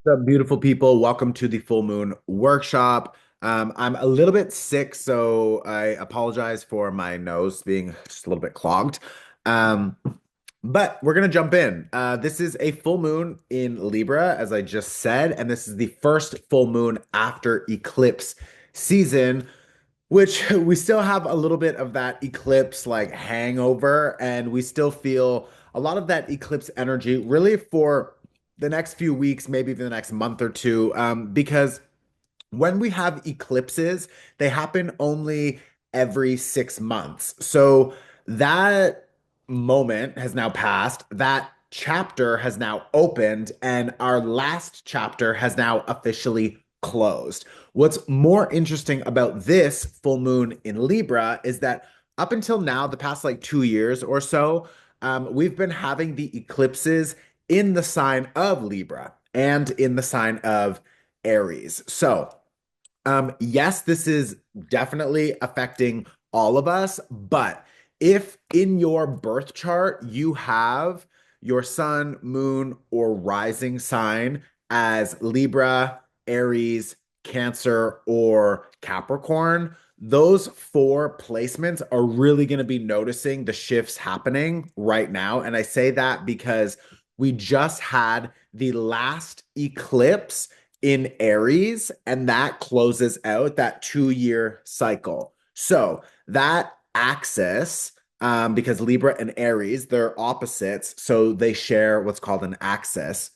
What's up, beautiful people? Welcome to the full moon workshop. I'm a little bit sick, so I apologize for my nose being just a little bit clogged. Um, but we're gonna jump in. This is a full moon in Libra, as I just said, and this is the first full moon after eclipse season, which we still have a little bit of that eclipse like hangover, and we still feel a lot of that eclipse energy really for the next few weeks, maybe even the next month or two, because when we have eclipses, they happen only every 6 months. So that moment has now passed. That chapter has now opened, and our last chapter has now officially closed. What's more interesting about this full moon in Libra is that up until now, the past like 2 years or so, we've been having the eclipses in the sign of Libra and in the sign of Aries. So, yes, this is definitely affecting all of us, but if in your birth chart you have your sun, moon, or rising sign as Libra, Aries, Cancer, or Capricorn, those four placements are really going to be noticing the shifts happening right now. And I say that because we just had the last eclipse in Aries, and that closes out that 2 year cycle. So that axis, because Libra and Aries, they're opposites, so they share what's called an axis.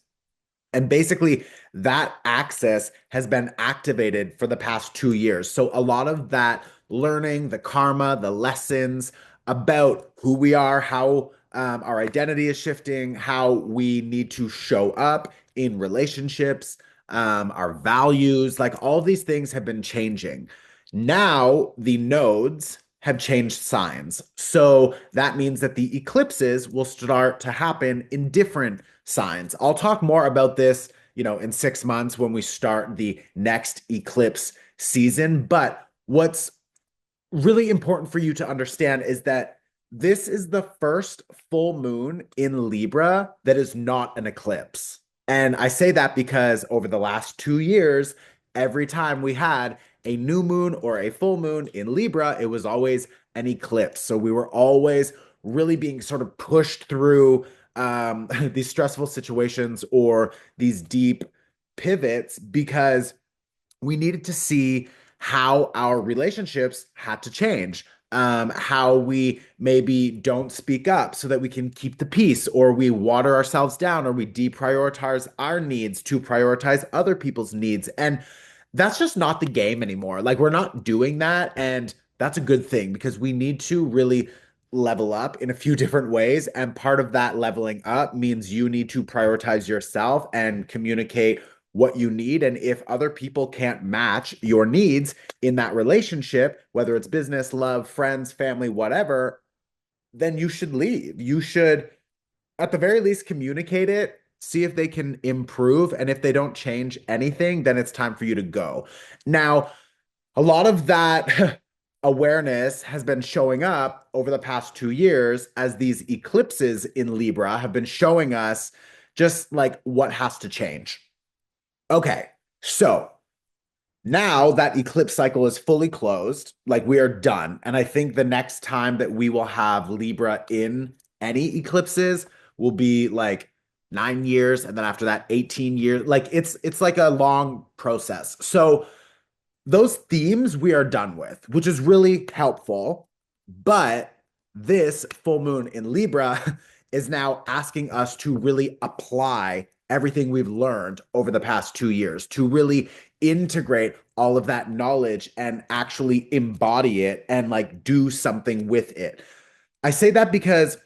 And basically, that axis has been activated for the past 2 years. So a lot of that learning, the karma, the lessons about who we are, how our identity is shifting, how we need to show up in relationships, our values, like all these things have been changing. Now the nodes have changed signs. So that means that the eclipses will start to happen in different signs. I'll talk more about this, in 6 months when we start the next eclipse season. But what's really important for you to understand is that this is the first full moon in Libra that is not an eclipse. And I say that because over the last 2 years, every time we had a new moon or a full moon in Libra, it was always an eclipse. So we were always really being sort of pushed through these stressful situations or these deep pivots because we needed to see how our relationships had to change. How we maybe don't speak up so that we can keep the peace, or we water ourselves down, or we deprioritize our needs to prioritize other people's needs. And that's just not the game anymore. Like, we're not doing that. And that's a good thing because we need to really level up in a few different ways. And part of that leveling up means you need to prioritize yourself and communicate what you need. And if other people can't match your needs in that relationship, whether it's business, love, friends, family, whatever, then you should leave. You should, at the very least, communicate it, see if they can improve. And if they don't change anything, then it's time for you to go. Now, a lot of that awareness has been showing up over the past 2 years as these eclipses in Libra have been showing us just like what has to change. Okay, so now that eclipse cycle is fully closed, like we are done. And I think the next time that we will have Libra in any eclipses will be like 9 years, and then after that, 18 years. Like it's like a long process. So those themes we are done with, which is really helpful. But this full moon in Libra is now asking us to really apply everything we've learned over the past 2 years, to really integrate all of that knowledge and actually embody it and like do something with it. I say that because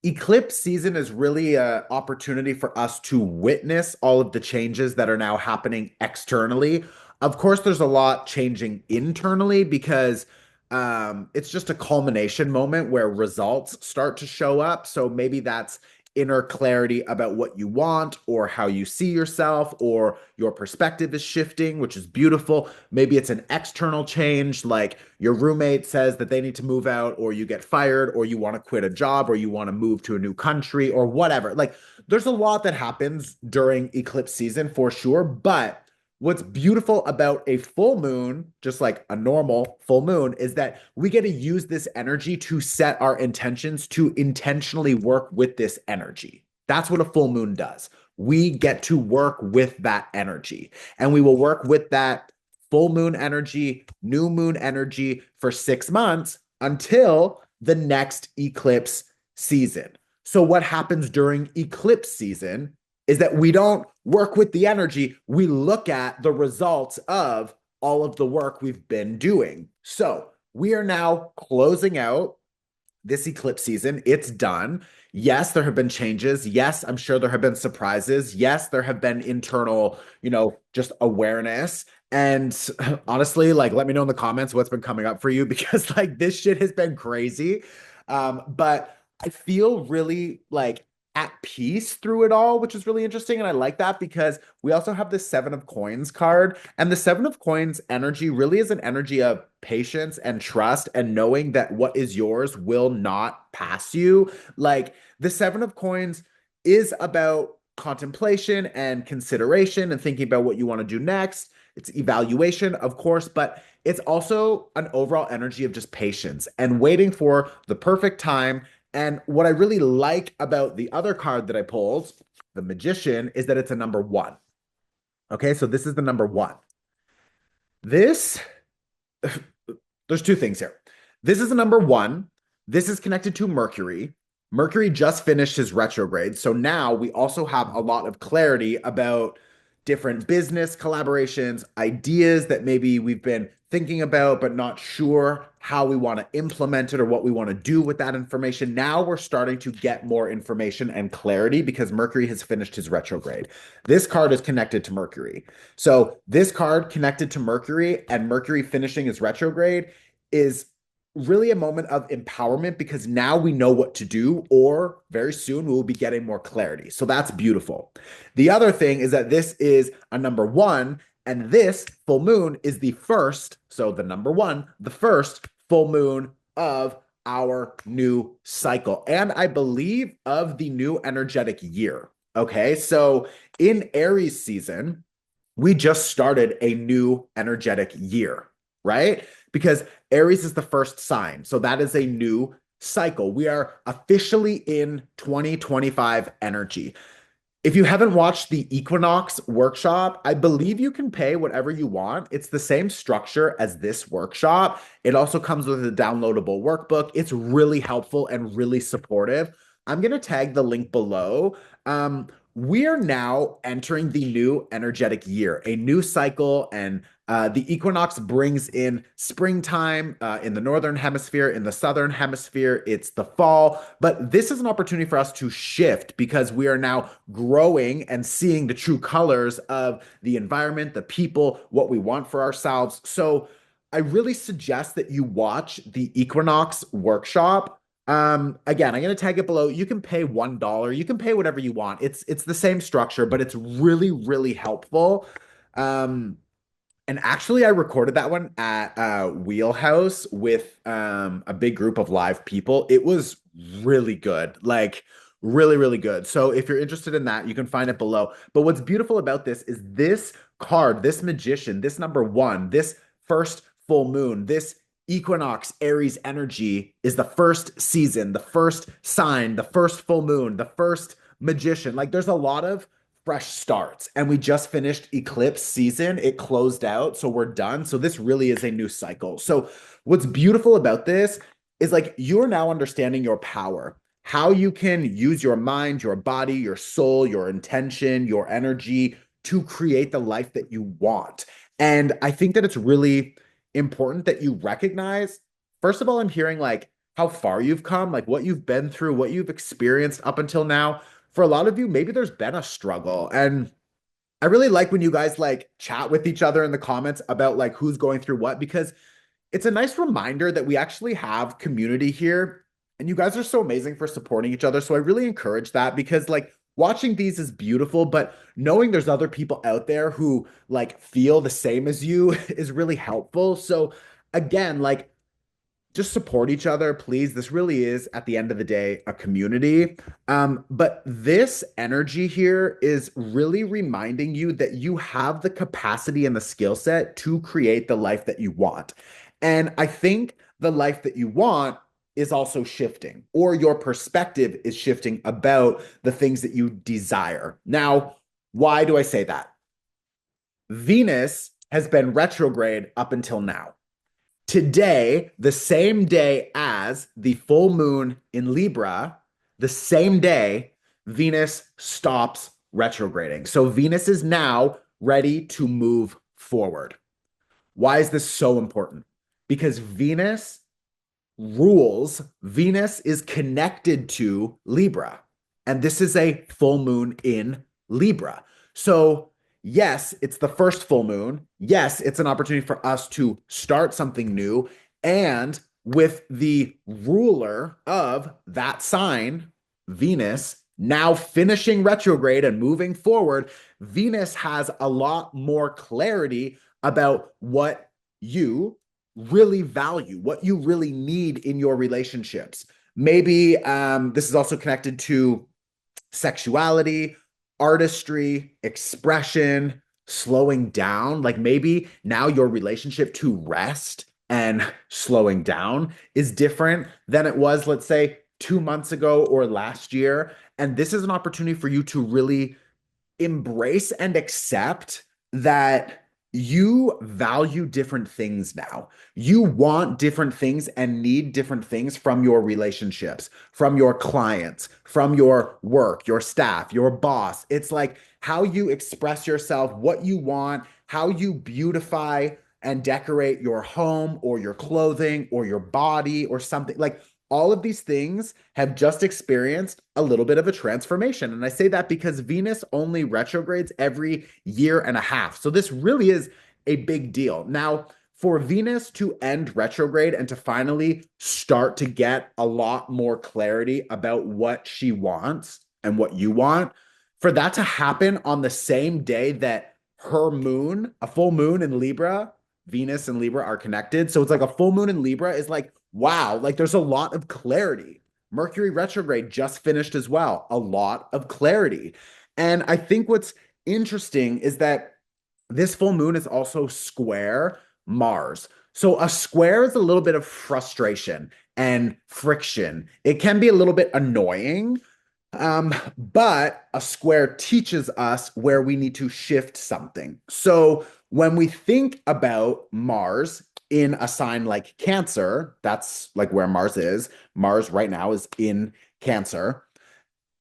eclipse season is really an opportunity for us to witness all of the changes that are now happening externally. Of course, there's a lot changing internally because it's just a culmination moment where results start to show up. So maybe that's inner clarity about what you want or how you see yourself, or your perspective is shifting, which is beautiful. Maybe it's an external change, like your roommate says that they need to move out, or you get fired, or you want to quit a job, or you want to move to a new country, or whatever. Like there's a lot that happens during eclipse season for sure, but what's beautiful about a full moon, just like a normal full moon, is that we get to use this energy to set our intentions to intentionally work with this energy. That's what a full moon does. We get to work with that energy, and we will work with that full moon energy, new moon energy for 6 months until the next eclipse season. So, what happens during eclipse season is that we don't work with the energy, we look at the results of all of the work we've been doing. So we are now closing out this eclipse season. It's done. Yes, there have been changes. Yes, I'm sure there have been surprises. Yes, there have been internal, just awareness. And honestly, like, let me know in the comments what's been coming up for you because, like, this shit has been crazy. But I feel really like at peace through it all, which is really interesting. And I like that because we also have the Seven of Coins card. And the Seven of Coins energy really is an energy of patience and trust and knowing that what is yours will not pass you. Like the Seven of Coins is about contemplation and consideration and thinking about what you want to do next. It's evaluation, of course, but it's also an overall energy of just patience and waiting for the perfect time. And what I really like about the other card that I pulled, the Magician, is that it's a number one. Okay, so this is the number one. This, there's two things here. This is a number one. This is connected to Mercury. Mercury just finished his retrograde. So now we also have a lot of clarity about different business collaborations, ideas that maybe we've been thinking about, but not sure how we want to implement it or what we want to do with that information. Now we're starting to get more information and clarity because Mercury has finished his retrograde. This card is connected to Mercury. So this card connected to Mercury and Mercury finishing his retrograde is really a moment of empowerment because now we know what to do, or very soon we will be getting more clarity. So that's beautiful. The other thing is that this is a number one, and this full moon is the first, so the number one, the first full moon of our new cycle. And I believe of the new energetic year. Okay, so in Aries season, we just started a new energetic year, right? Because Aries is the first sign. So that is a new cycle. We are officially in 2025 energy. If you haven't watched the Equinox workshop, I believe you can pay whatever you want. It's the same structure as this workshop. It also comes with a downloadable workbook. It's really helpful and really supportive. I'm going to tag the link below. We are now entering the new energetic year, a new cycle, and the equinox brings in springtime in the northern hemisphere. In the southern hemisphere, it's the fall. But this is an opportunity for us to shift because we are now growing and seeing the true colors of the environment, the people, what we want for ourselves. So I really suggest that you watch the Equinox workshop. Again, I'm going to tag it below. You can pay $1. You can pay whatever you want. It's the same structure, but it's really, really helpful. And actually, I recorded that one at Wheelhouse with a big group of live people. It was really good, like really, really good. So if you're interested in that, you can find it below. But what's beautiful about this is this card, this Magician, this number one, this first full moon, this Equinox Aries energy is the first season, the first sign, the first full moon, the first Magician. Like there's a lot of fresh starts, and we just finished eclipse season. It closed out, so we're done. So this really is a new cycle. So what's beautiful about this is like you're now understanding your power, how you can use your mind, your body, your soul, your intention, your energy to create the life that you want. And I think that it's really important that you recognize, first of all, I'm hearing like how far you've come, like what you've been through, what you've experienced up until now. For a lot of you, maybe there's been a struggle. And I really like when you guys like chat with each other in the comments about like who's going through what, because it's a nice reminder that we actually have community here. And you guys are so amazing for supporting each other. So I really encourage that because like watching these is beautiful, but knowing there's other people out there who like feel the same as you is really helpful. So again, like just support each other, please. This really is, at the end of the day, a community. But this energy here is really reminding you that you have the capacity and the skill set to create the life that you want. And I think the life that you want is also shifting, or your perspective is shifting about the things that you desire. Now, why do I say that? Venus has been retrograde up until now. Today, the same day as the full moon in Libra, the same day, Venus stops retrograding. So Venus is now ready to move forward. Why is this so important? Because Venus rules, Venus is connected to Libra. And this is a full moon in Libra. So, yes, it's the first full moon. Yes, it's an opportunity for us to start something new. And with the ruler of that sign, Venus, now finishing retrograde and moving forward, Venus has a lot more clarity about what you really value, what you really need in your relationships. Maybe this is also connected to sexuality, artistry, expression, slowing down. Like maybe now your relationship to rest and slowing down is different than it was, let's say, 2 months ago or last year. And this is an opportunity for you to really embrace and accept that you value different things now. You want different things and need different things from your relationships, from your clients, from your work, your staff, your boss. It's like how you express yourself, what you want, how you beautify and decorate your home or your clothing or your body or something. Like all of these things have just experienced a little bit of a transformation. And I say that because Venus only retrogrades every year and a half. So this really is a big deal. Now, for Venus to end retrograde and to finally start to get a lot more clarity about what she wants and what you want, for that to happen on the same day that her moon, a full moon in Libra, Venus and Libra are connected. So it's like a full moon in Libra is like, wow, like there's a lot of clarity. Mercury retrograde just finished as well. A lot of clarity. And I think what's interesting is that this full moon is also square Mars. So a square is a little bit of frustration and friction. It can be a little bit annoying, but a square teaches us where we need to shift something. So when we think about Mars in a sign like Cancer, that's like where Mars is. Mars right now is in Cancer.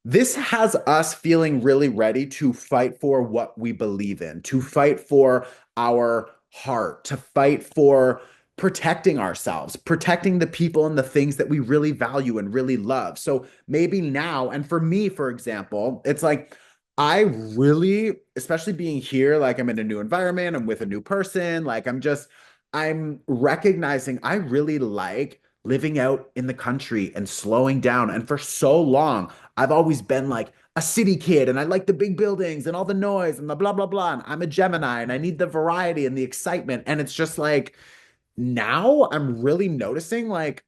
This has us feeling really ready to fight for what we believe in, to fight for our heart, to fight for protecting ourselves, protecting the people and the things that we really value and really love. So maybe now, and for me, for example, it's like I really, especially being here, like I'm in a new environment, I'm with a new person, like I'm recognizing I really like living out in the country and slowing down. And for so long, I've always been like a city kid and I like the big buildings and all the noise and the blah, blah, blah. And I'm a Gemini and I need the variety and the excitement. And it's just like now I'm really noticing like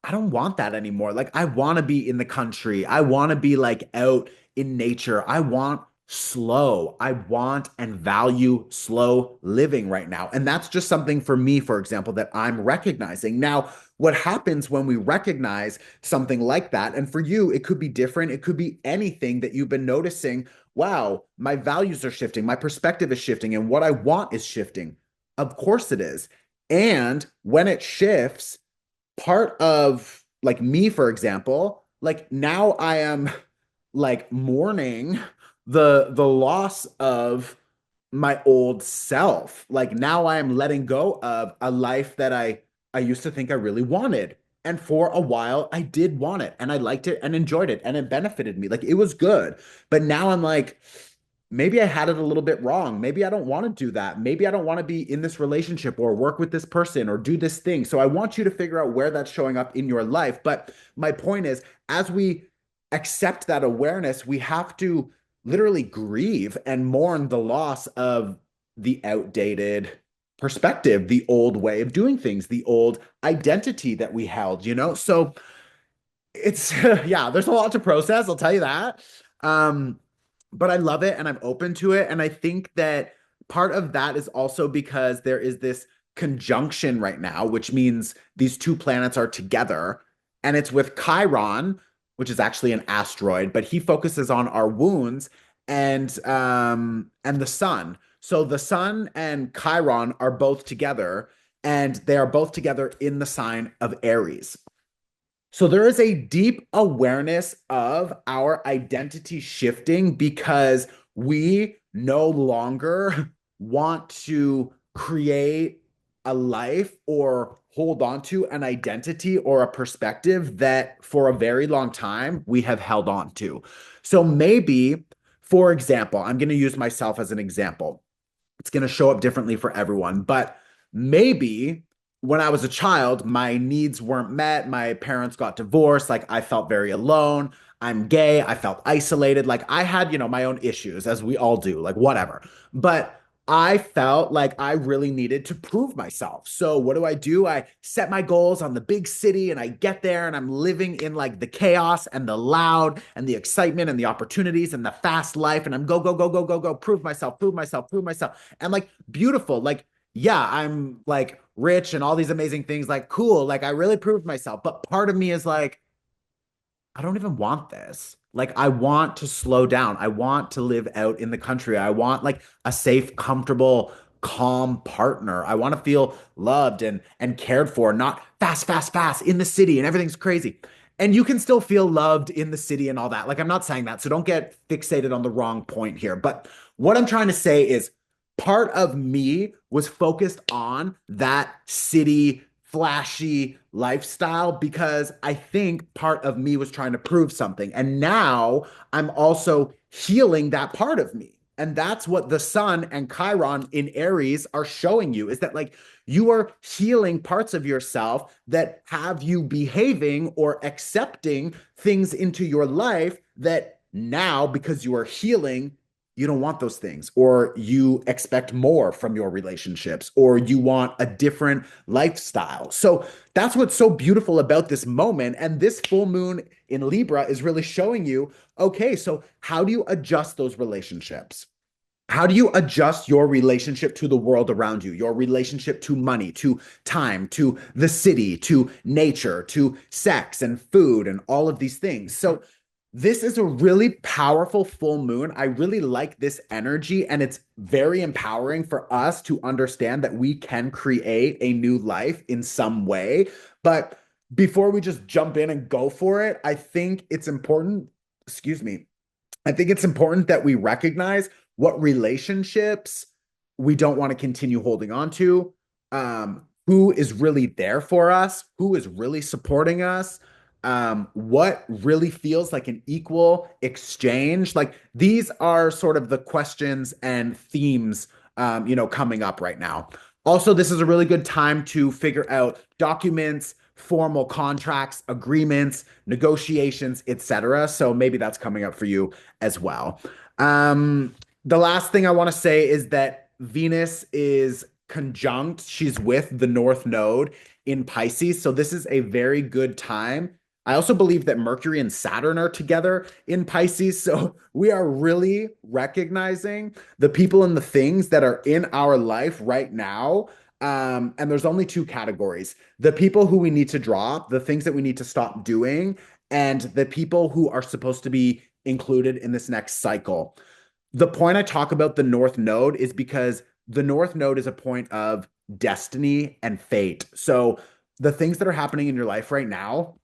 I don't want that anymore. Like, I want to be in the country. I want to be like out in nature. I want slow. I want and value slow living right now. And that's just something for me, for example, that I'm recognizing. Now, what happens when we recognize something like that? And for you, it could be different. It could be anything that you've been noticing. Wow, my values are shifting. My perspective is shifting, and what I want is shifting. Of course it is. And when it shifts, part of like me, for example, like now I am like mourning the loss of my old self. Like now I am letting go of a life that I used to think I really wanted. And for a while I did want it and I liked it and enjoyed it and it benefited me. Like it was good. But now I'm like maybe I had it a little bit wrong. Maybe I don't want to do that. Maybe I don't want to be in this relationship or work with this person or do this thing. So I want you to figure out where that's showing up in your life. But my point is, as we accept that awareness, we have to literally grieve and mourn the loss of the outdated perspective, the old way of doing things, the old identity that we held, you know? So it's yeah, there's a lot to process, I'll tell you that. Um, but I love it and I'm open to it. And I think that part of that is also because there is this conjunction right now, which means these two planets are together. And it's with Chiron, which is actually an asteroid, but he focuses on our wounds and the sun. So the sun and Chiron are both together, and they are both together in the sign of Aries. So there is a deep awareness of our identity shifting because we no longer want to create a life or hold on to an identity or a perspective that for a very long time we have held on to. So maybe, for example, I'm going to use myself as an example. It's going to show up differently for everyone, but maybe when I was a child, my needs weren't met. My parents got divorced. Like I felt very alone. I'm gay. I felt isolated. Like I had, my own issues, as we all do, like whatever. But I felt like I really needed to prove myself. So what do? I set my goals on the big city and I get there and I'm living in like the chaos and the loud and the excitement and the opportunities and the fast life. And I'm go, go, go, go, go, go, prove myself, prove myself, prove myself. And like beautiful, like yeah, I'm like rich and all these amazing things, like cool, like I really proved myself. But part of me is like, I don't even want this. Like, I want to slow down. I want to live out in the country. I want like a safe, comfortable, calm partner. I want to feel loved and cared for, not fast, fast, fast in the city and everything's crazy. And you can still feel loved in the city and all that. Like, I'm not saying that. So don't get fixated on the wrong point here. But what I'm trying to say is part of me was focused on that city flashy lifestyle because I think part of me was trying to prove something. And now I'm also healing that part of me. And that's what the sun and Chiron in Aries are showing you is that like you are healing parts of yourself that have you behaving or accepting things into your life that now, because you are healing, you don't want those things, or you expect more from your relationships, or you want a different lifestyle. So that's what's so beautiful about this moment. And this full moon in Libra is really showing you okay, so how do you adjust those relationships? How do you adjust your relationship to the world around you, your relationship to money, to time, to the city, to nature, to sex and food, and all of these things? So, this is a really powerful full moon. I really like this energy, and it's very empowering for us to understand that we can create a new life in some way. But before we just jump in and go for it, I think it's important, excuse me, I think it's important that we recognize what relationships we don't want to continue holding on to, who is really there for us, who is really supporting us, what really feels like an equal exchange. Like these are sort of the questions and themes, coming up right now. Also, this is a really good time to figure out documents, formal contracts, agreements, negotiations, etc. So maybe that's coming up for you as well. Um, the last thing I want to say is that Venus is conjunct, she's with the North Node in Pisces. So this is a very good time. I also believe that Mercury and Saturn are together in Pisces. So we are really recognizing the people and the things that are in our life right now. And there's only two categories: the people who we need to drop, the things that we need to stop doing, and the people who are supposed to be included in this next cycle. The point I talk about the North Node is because the North Node is a point of destiny and fate. So the things that are happening in your life right now,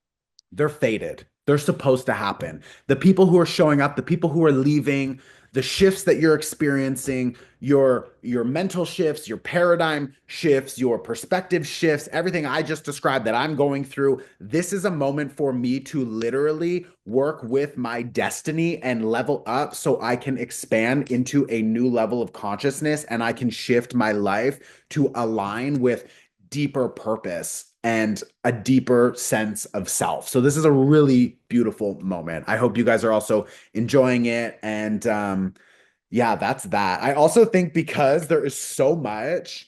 they're fated. They're supposed to happen. The people who are showing up, the people who are leaving, the shifts that you're experiencing, your mental shifts, your paradigm shifts, your perspective shifts, everything I just described that I'm going through, this is a moment for me to literally work with my destiny and level up so I can expand into a new level of consciousness and I can shift my life to align with deeper purpose and a deeper sense of self. So this is a really beautiful moment. I hope you guys are also enjoying it. And yeah, that's that. I also think because there's so much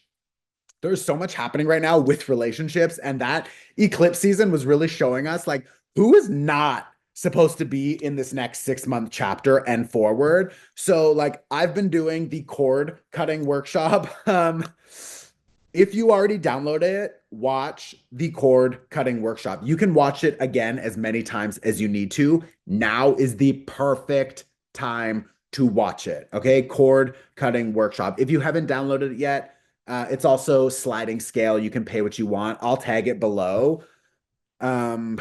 happening right now with relationships, and that eclipse season was really showing us like who is not supposed to be in this next 6 month chapter and forward. So like I've been doing the cord cutting workshop. If you already downloaded it, watch the cord cutting workshop. You can watch it again as many times as you need to. Now is the perfect time to watch it. Okay, cord cutting workshop. If you haven't downloaded it yet, it's also sliding scale. You can pay what you want. I'll tag it below. Um,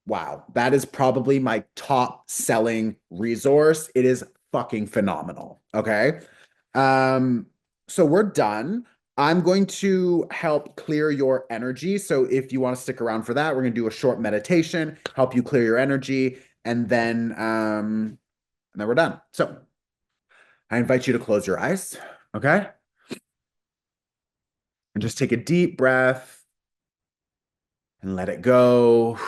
wow, that is probably my top selling resource. It is fucking phenomenal. Okay. Um, so we're done. I'm going to help clear your energy. So if you want to stick around for that, we're going to do a short meditation, help you clear your energy, and then we're done. So I invite you to close your eyes, okay? And just take a deep breath and let it go.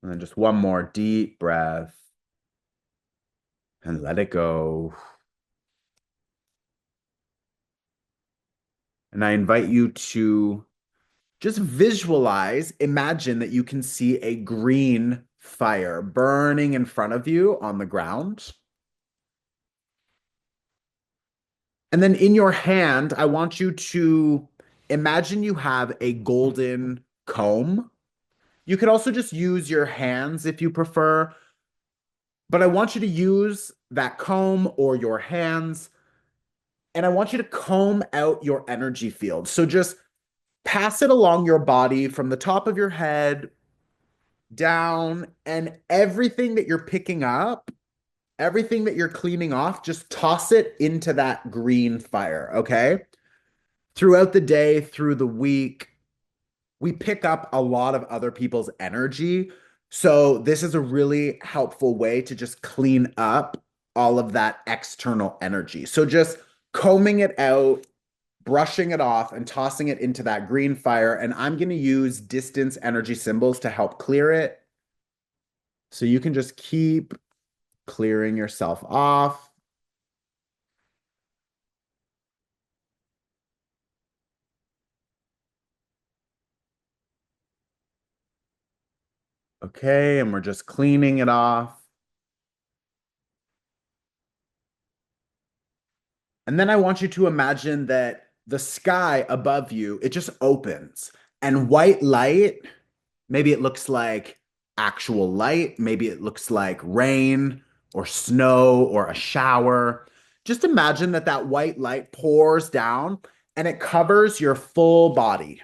And then just one more deep breath and let it go. And I invite you to just visualize, imagine that you can see a green fire burning in front of you on the ground. And then in your hand, I want you to imagine you have a golden comb. You could also just use your hands if you prefer, but I want you to use that comb or your hands, and I want you to comb out your energy field. So just pass it along your body from the top of your head down, and everything that you're picking up, everything that you're cleaning off, just toss it into that green fire, okay? Throughout the day, through the week, we pick up a lot of other people's energy. So this is a really helpful way to just clean up all of that external energy. So just combing it out, brushing it off, and tossing it into that green fire. And I'm going to use distance energy symbols to help clear it. So you can just keep clearing yourself off. Okay, and we're just cleaning it off. And then I want you to imagine that the sky above you, it just opens and white light, maybe it looks like actual light, maybe it looks like rain or snow or a shower. Just imagine that that white light pours down and it covers your full body.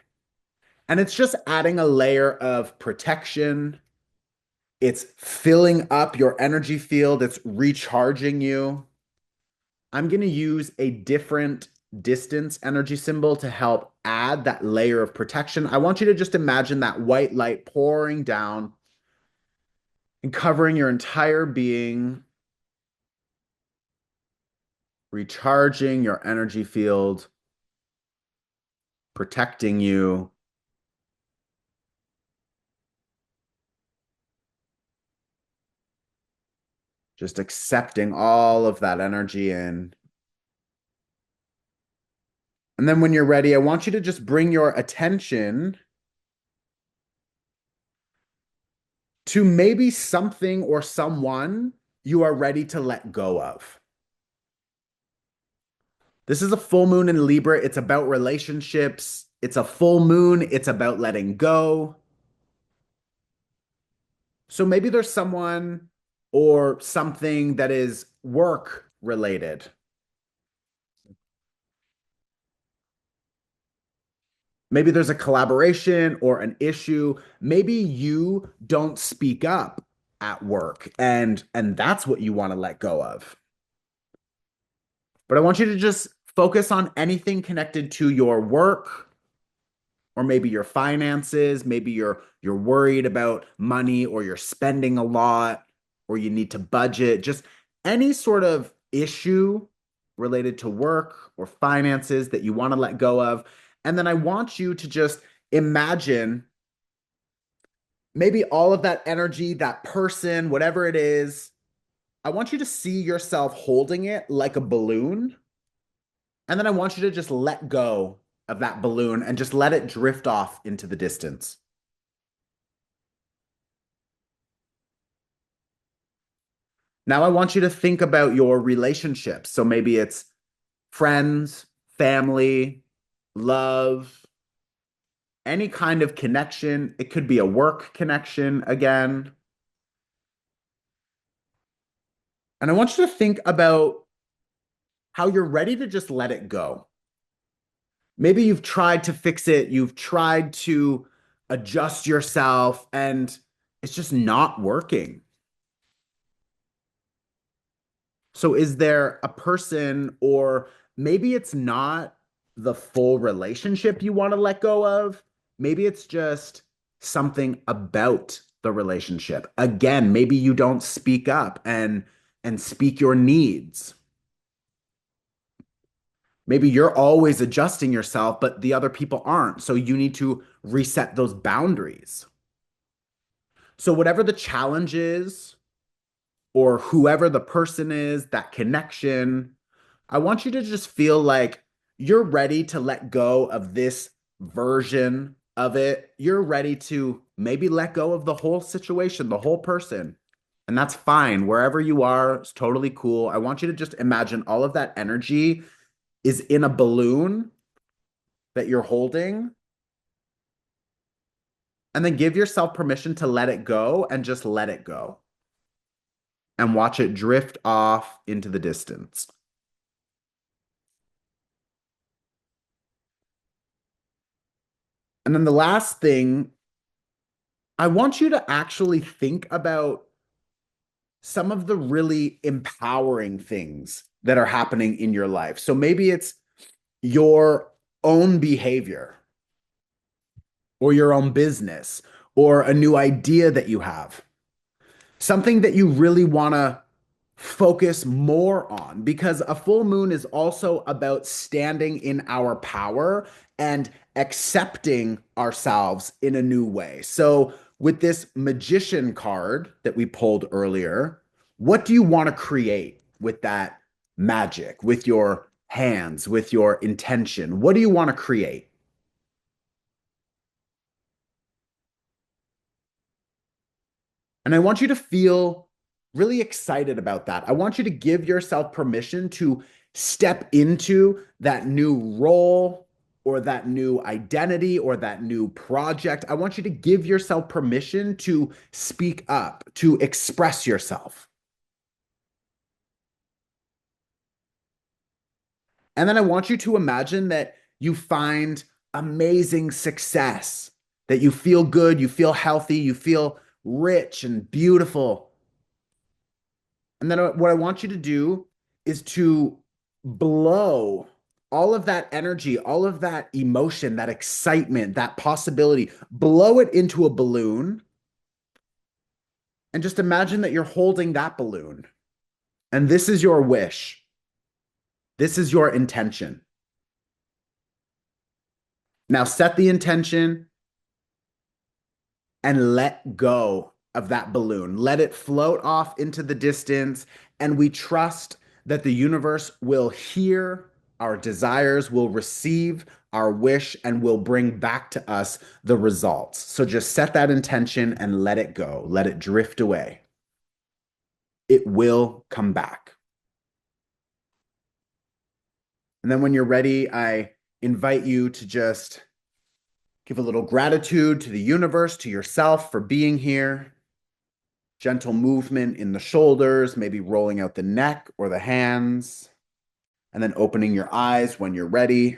And it's just adding a layer of protection. It's filling up your energy field. It's recharging you. I'm going to use a different distance energy symbol to help add that layer of protection. I want you to just imagine that white light pouring down and covering your entire being, recharging your energy field, protecting you. Just accepting all of that energy in. And then when you're ready, I want you to just bring your attention to maybe something or someone you are ready to let go of. This is a full moon in Libra. It's about relationships. It's a full moon. It's about letting go. So maybe there's someone or something that is work related. Maybe there's a collaboration or an issue. Maybe you don't speak up at work and that's what you want to let go of. But I want you to just focus on anything connected to your work or maybe your finances, maybe you're worried about money or you're spending a lot or you need to budget, just any sort of issue related to work or finances that you want to let go of. And then I want you to just imagine maybe all of that energy, that person, whatever it is. I want you to see yourself holding it like a balloon. And then I want you to just let go of that balloon and just let it drift off into the distance. Now I want you to think about your relationships. So maybe it's friends, family, love, any kind of connection. It could be a work connection again. And I want you to think about how you're ready to just let it go. Maybe you've tried to fix it, you've tried to adjust yourself, and it's just not working. So, is there a person, or maybe it's not the full relationship you want to let go of? Maybe it's just something about the relationship. Again, maybe you don't speak up and speak your needs. Maybe you're always adjusting yourself, but the other people aren't. So you need to reset those boundaries. So, whatever the challenge is, or whoever the person is, that connection, I want you to just feel like you're ready to let go of this version of it. You're ready to maybe let go of the whole situation, the whole person. And that's fine. Wherever you are, it's totally cool. I want you to just imagine all of that energy is in a balloon that you're holding, and then give yourself permission to let it go and just let it go and watch it drift off into the distance. And then the last thing, I want you to actually think about some of the really empowering things that are happening in your life. So maybe it's your own behavior or your own business or a new idea that you have, something that you really want to focus more on, because a full moon is also about standing in our power and accepting ourselves in a new way. So, with this magician card that we pulled earlier, what do you want to create with that magic, with your hands, with your intention? What do you want to create? And I want you to feel really excited about that. I want you to give yourself permission to step into that new role or that new identity or that new project. I want you to give yourself permission to speak up, to express yourself. And then I want you to imagine that you find amazing success, that you feel good, you feel healthy, you feel rich and beautiful. And then what I want you to do is to blow all of that energy, all of that emotion, that excitement, that possibility, blow it into a balloon and just imagine that you're holding that balloon. And this is your wish. This is your intention. Now set the intention and let go of that balloon. Let it float off into the distance. And we trust that the universe will hear our desires, will receive our wish, and will bring back to us the results. So just set that intention and let it go. Let it drift away. It will come back. And then when you're ready, I invite you to just give a little gratitude to the universe, to yourself for being here. Gentle movement in the shoulders, maybe rolling out the neck or the hands, and then opening your eyes when you're ready.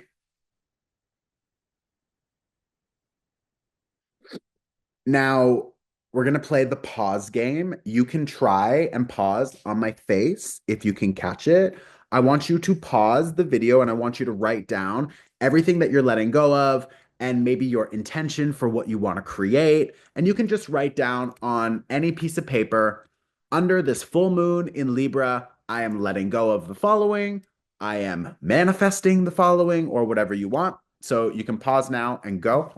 Now, we're going to play the pause game. You can try and pause on my face if you can catch it. I want you to pause the video and I want you to write down everything that you're letting go of and maybe your intention for what you want to create. And you can just write down on any piece of paper under this full moon in Libra, I am letting go of the following. I am manifesting the following, or whatever you want. So you can pause now and go.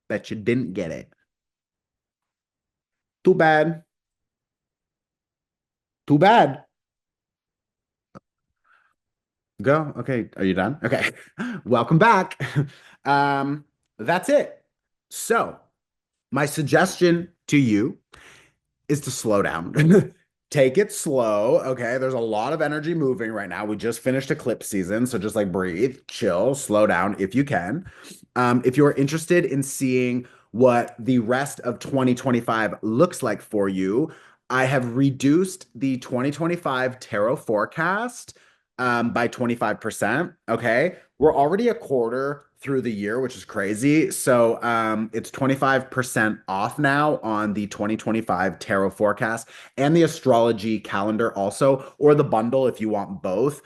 Bet you didn't get it. Too bad. Too bad. Go. Okay. Are you done? Okay. Welcome back. Um, that's it. So, my suggestion to you is to slow down. Take it slow. Okay. There's a lot of energy moving right now. We just finished eclipse season. So just like breathe, chill, slow down if you can. If you're interested in seeing what the rest of 2025 looks like for you, I have reduced the 2025 tarot forecast by 25%. Okay. We're already a quarter through the year, which is crazy. So it's 25% off now on the 2025 tarot forecast and the astrology calendar also, or the bundle if you want both.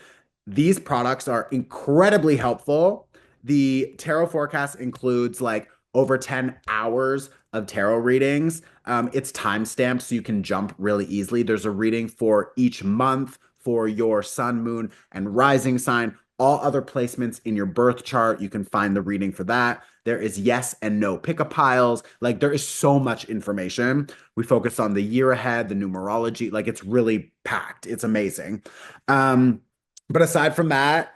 These products are incredibly helpful. The tarot forecast includes like over 10 hours of tarot readings. It's time stamped so you can jump really easily. There's a reading for each month for your sun, moon, and rising sign. All other placements in your birth chart, you can find the reading for that. There is yes and no pick a piles. Like there is so much information. We focus on the year ahead, the numerology. Like it's really packed. It's amazing. Um, but aside from that,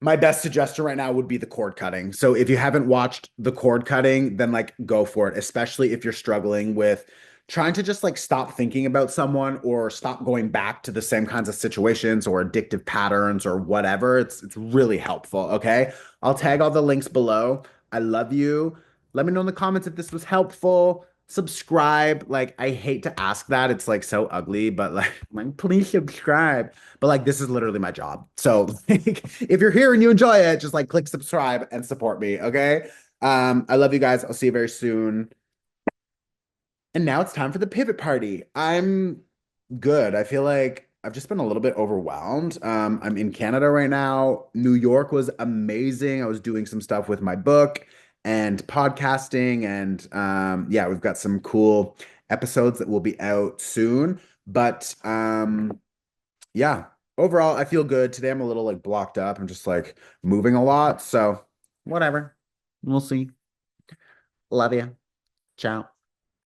my best suggestion right now would be the cord cutting. So if you haven't watched the cord cutting, then like go for it, especially if you're struggling with trying to just like stop thinking about someone or stop going back to the same kinds of situations or addictive patterns or whatever. It's really helpful, okay? I'll tag all the links below. I love you. Let me know in the comments if this was helpful. Subscribe. Like I hate to ask that. It's like so ugly, but like please subscribe. But like this is literally my job. So like, if you're here and you enjoy it, just like click subscribe and support me. Okay. I love you guys. I'll see you very soon. And now it's time for the pivot party. I'm good. I feel like I've just been a little bit overwhelmed. I'm in Canada right now. New York was amazing. I was doing some stuff with my book and podcasting, and yeah, we've got some cool episodes that will be out soon. But yeah, overall, I feel good. Today I'm a little like blocked up. I'm just like moving a lot. So whatever. We'll see. Love you. Ciao.